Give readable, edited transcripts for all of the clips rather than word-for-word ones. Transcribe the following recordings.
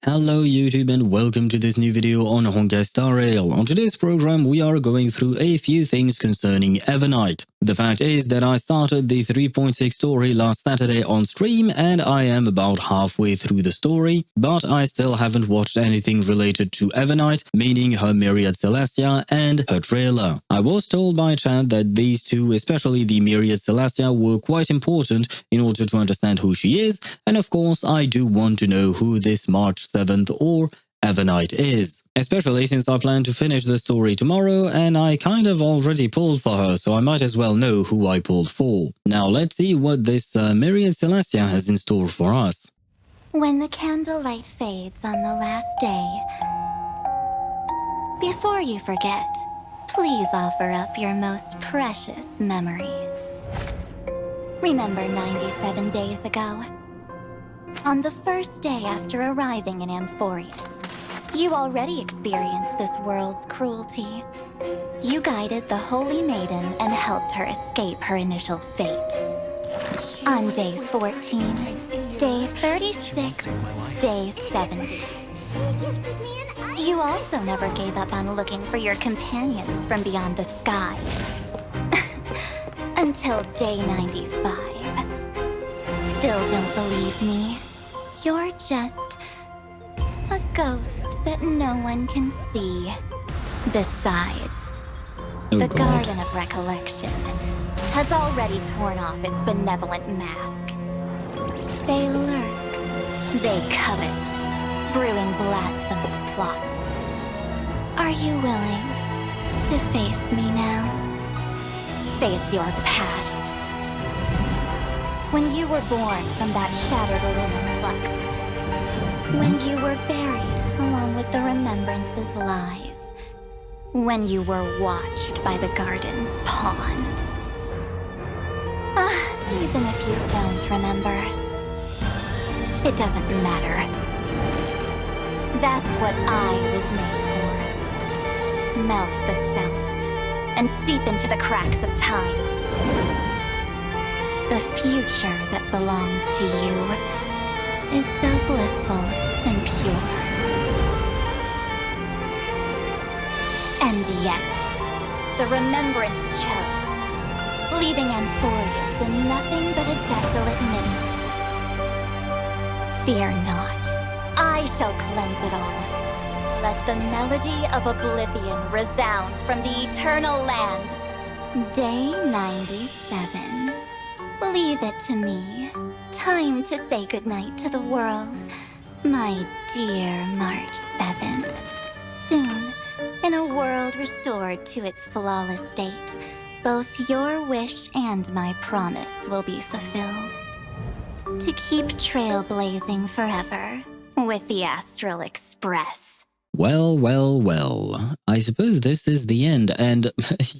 Hello YouTube and welcome to this new video on Honkai Star Rail. On today's program we are going through a few things concerning Evernight. The fact is that I started the 3.6 story last Saturday on stream and I am about halfway through the story, but I still haven't watched anything related to Evernight, meaning her Myriad Celestia and her trailer. I was told by chat that these two, especially the Myriad Celestia, were quite important in order to understand who she is, and of course I do want to know who this March 7th or Evernight is. Especially since I plan to finish the story tomorrow and I kind of already pulled for her, so I might as well know who I pulled for. Now let's see what this Myriad Celestia has in store for us. When the candlelight fades on the last day, before you forget, please offer up your most precious memories. Remember 97 days ago? On the first day after arriving in Amphorius, you already experienced this world's cruelty. You guided the Holy Maiden and helped her escape her initial fate. On day 14, day 36, day 70. You also never gave up on looking for your companions from beyond the sky. Until day 95. Still don't believe me? You're just a ghost that no one can see. Besides, the Garden of Recollection has already torn off its benevolent mask. They lurk, they covet, brewing blasphemous plots. Are you willing to face me now? Face your past. When you were born from that shattered lumen flux. When you were buried along with the remembrance's lies. When you were watched by the garden's pawns. Even if you don't remember, it doesn't matter. That's what I was made for. Melt the self and seep into the cracks of time. The future that belongs to you is so blissful and pure. And yet, the remembrance chose, leaving Amphorius in nothing but a desolate midnight. Fear not, I shall cleanse it all. Let the melody of oblivion resound from the eternal land. Day 97. Leave it to me. Time to say goodnight to the world, my dear March 7th. Soon, in a world restored to its flawless state, both your wish and my promise will be fulfilled. To keep trailblazing forever with the Astral Express. Well, I suppose this is the end, and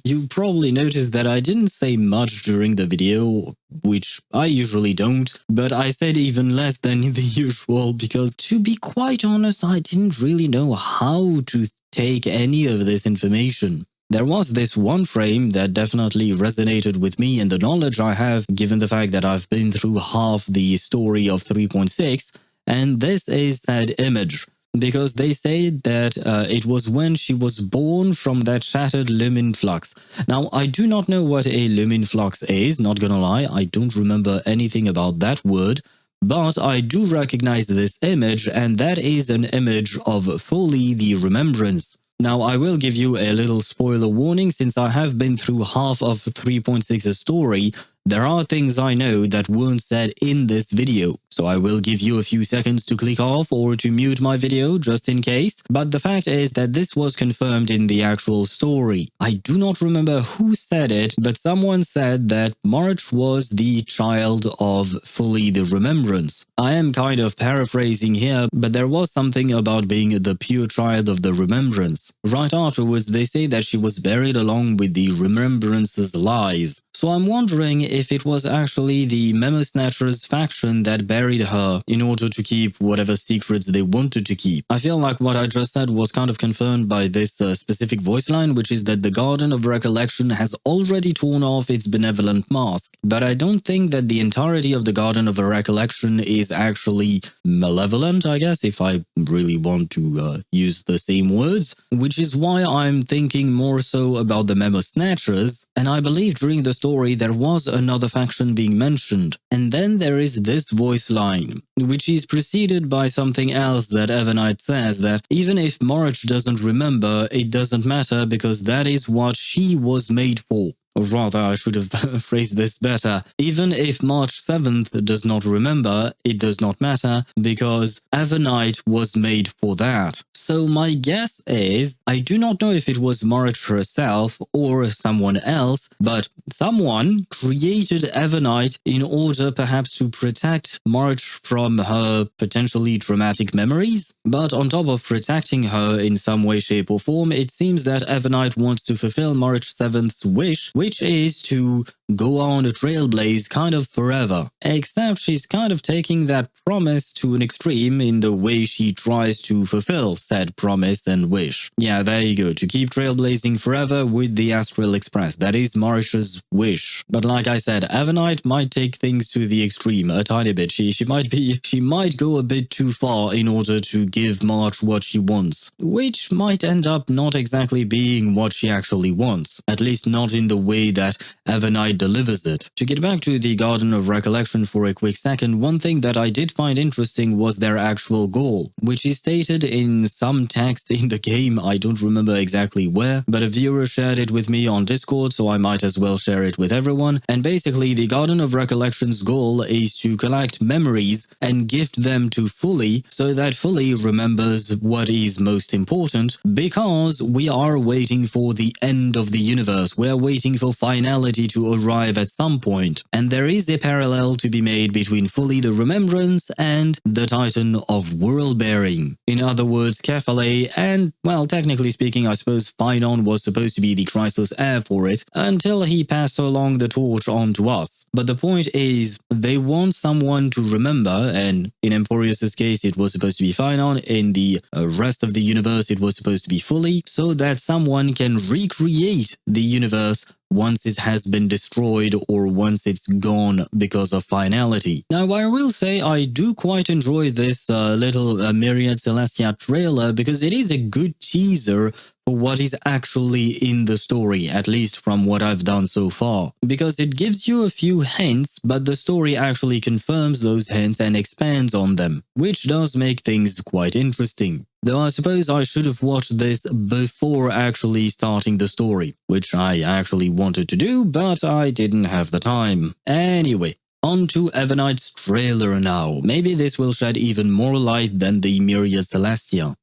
you probably noticed that I didn't say much during the video, which I usually don't, but I said even less than the usual because, to be quite honest, I didn't really know how to take any of this information. There was this one frame that definitely resonated with me and the knowledge I have, given the fact that I've been through half the story of 3.6, and this is that image. Because they say that it was when she was born from that shattered lumen flux. Now, I do not know what a lumen flux is, not gonna lie, I don't remember anything about that word, but I do recognize this image, and that is an image of fully the remembrance. Now, I will give you a little spoiler warning since I have been through half of 3.6's story. There are things I know that weren't said in this video, so I will give you a few seconds to click off or to mute my video just in case, but the fact is that this was confirmed in the actual story. I do not remember who said it, but someone said that March was the child of fully the remembrance. I am kind of paraphrasing here, but there was something about being the pure child of the remembrance. Right afterwards, they say that she was buried along with the remembrance's lies. So I'm wondering if it was actually the Memo Snatchers faction that buried her in order to keep whatever secrets they wanted to keep. I feel like what I just said was kind of confirmed by this specific voice line, which is that the Garden of Recollection has already torn off its benevolent mask. But I don't think that the entirety of the Garden of Recollection is actually malevolent, I guess, if I really want to use the same words, which is why I'm thinking more so about the Memo Snatchers, and I believe during the story there was another faction being mentioned. And then there is this voice line, which is preceded by something else that Evernight says, that even if March doesn't remember, it doesn't matter because that is what she was made for. Or rather, I should have phrased this better. Even if March 7th does not remember, it does not matter because Evernight was made for that. So my guess is, I do not know if it was March herself or someone else, but someone created Evernight in order perhaps to protect March from her potentially traumatic memories. But on top of protecting her in some way, shape or form, it seems that Evernight wants to fulfill March 7th's wish, which is to go on a trailblaze kind of forever. Except she's kind of taking that promise to an extreme in the way she tries to fulfill said promise and wish. Yeah, there you go, to keep trailblazing forever with the Astral Express. That is March's wish. But like I said, Evernight might take things to the extreme a tiny bit. She might go a bit too far in order to give March what she wants, which might end up not exactly being what she actually wants. At least not in the way that Evernight delivers it. To get back to the Garden of Recollection for a quick second, one thing that I did find interesting was their actual goal, which is stated in some text in the game. I don't remember exactly where, but a viewer shared it with me on Discord, so I might as well share it with everyone. And basically, the Garden of Recollection's goal is to collect memories and gift them to Fully, so that Fully remembers what is most important, because we are waiting for the end of the universe. We're waiting for finality to arrive at some point, and there is a parallel to be made between Fully the Remembrance and the Titan of World-Bearing. In other words, Kefale and, well, technically speaking, I suppose Phynon was supposed to be the Chrysos heir for it, until he passed along the torch on to us. But the point is, they want someone to remember, and in Emphorius' case it was supposed to be Phynon, in the rest of the universe it was supposed to be Fully, so that someone can recreate the universe once it has been destroyed or once it's gone because of finality. Now, I will say I do quite enjoy this little Myriad Celestia trailer because it is a good teaser for what is actually in the story, at least from what I've done so far. Because it gives you a few hints, but the story actually confirms those hints and expands on them, which does make things quite interesting. Though I suppose I should have watched this before actually starting the story, which I actually wanted to do, but I didn't have the time. Anyway, on to Evernight's trailer now. Maybe this will shed even more light than the Myriad Celestia.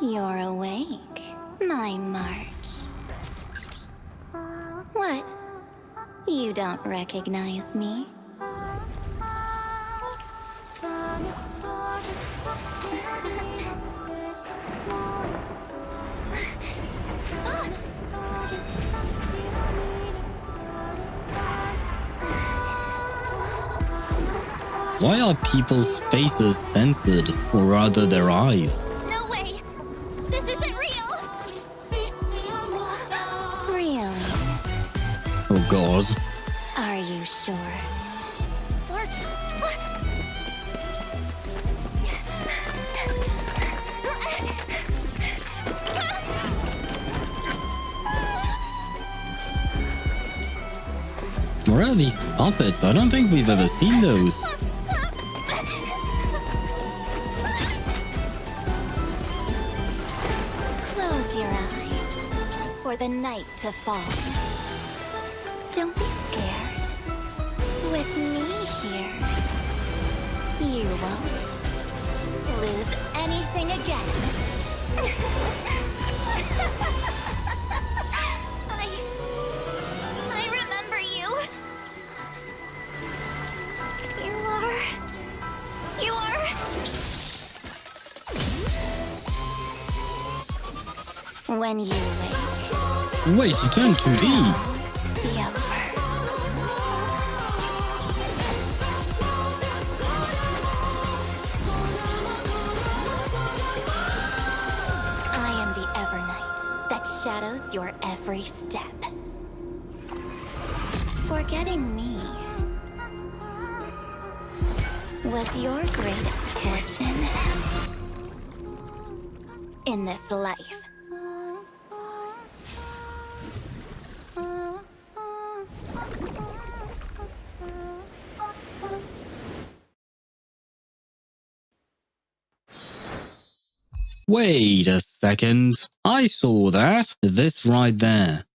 You're awake, my March. What? You don't recognize me? Why are people's faces censored, or rather their eyes? No way! This isn't real! Really? Oh god. Are you sure? March! Where are these puppets? I don't think we've ever seen those. Close your eyes for the night to fall. Don't be scared. With me here, you won't lose anything again. I remember you. You are. When you wake. Wait, he turned 2D. shadows your every step. Forgetting me was your greatest fortune in this life. Wait a second. I saw that. This right there.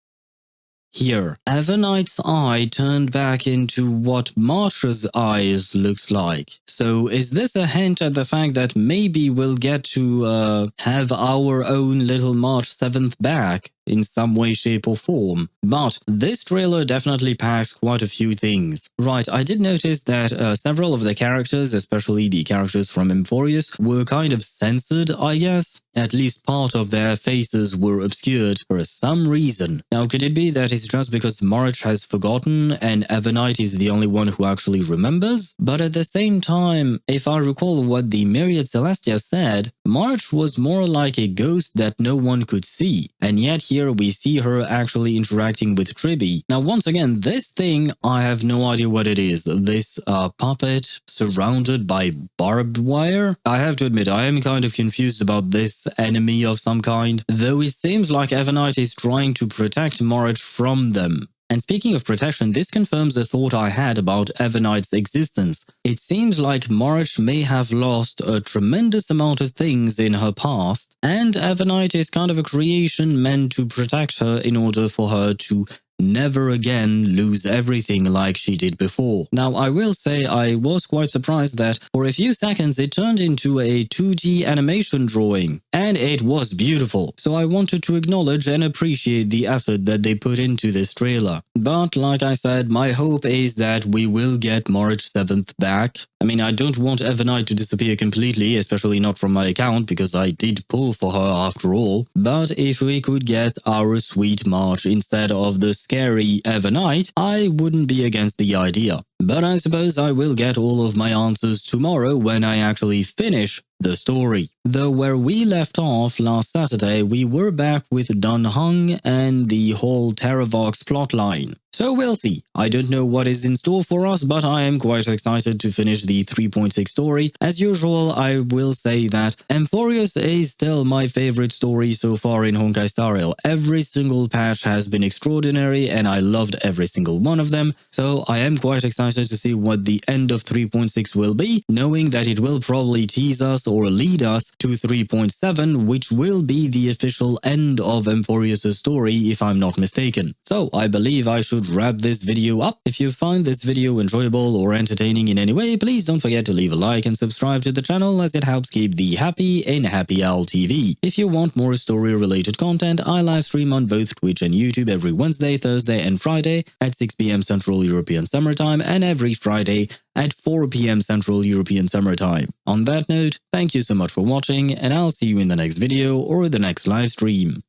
Here, Evernight's eye turned back into what Marsh's eyes looks like. So is this a hint at the fact that maybe we'll get to have our own little March 7th back in some way, shape or form? But this trailer definitely packs quite a few things. Right, I did notice that several of the characters, especially the characters from Emphorius, were kind of censored, I guess. At least part of their faces were obscured for some reason. Now, could it be that it's just because March has forgotten and Evernight is the only one who actually remembers? But at the same time, if I recall what the Myriad Celestia said, March was more like a ghost that no one could see. And yet here we see her actually interacting with Tribby. Now, once again, this thing, I have no idea what it is. This puppet surrounded by barbed wire? I have to admit, I am kind of confused about this enemy of some kind, though it seems like Evernight is trying to protect March from them. And speaking of protection, this confirms the thought I had about Evernight's existence. It seems like March may have lost a tremendous amount of things in her past, and Evernight is kind of a creation meant to protect her in order for her to never again lose everything like she did before. Now, I will say I was quite surprised that for a few seconds it turned into a 2D animation drawing, and it was beautiful. So I wanted to acknowledge and appreciate the effort that they put into this trailer. But like I said, my hope is that we will get March 7th back. I mean, I don't want Evernight to disappear completely, especially not from my account, because I did pull for her after all. But if we could get our sweet March instead of the scary Evernight, I wouldn't be against the idea. But I suppose I will get all of my answers tomorrow when I actually finish the story. Though where we left off last Saturday, we were back with Dun Hung and the whole Terravox plotline. So we'll see. I don't know what is in store for us, but I am quite excited to finish the 3.6 story. As usual, I will say that Emphorius is still my favorite story so far in Honkai Star Rail. Every single patch has been extraordinary and I loved every single one of them. So I am quite excited to see what the end of 3.6 will be, knowing that it will probably tease us or lead us to 3.7, which will be the official end of Emphorius' story if I'm not mistaken. So I believe I should wrap this video up. If you find this video enjoyable or entertaining in any way, please don't forget to leave a like and subscribe to the channel as it helps keep the happy in Happy Owl TV. If you want more story related content, I live stream on both Twitch and YouTube every Wednesday, Thursday and Friday at 6 PM Central European Summer Time and every Friday at 4 PM Central European Summer Time. On that note, thank you so much for watching and I'll see you in the next video or the next live stream.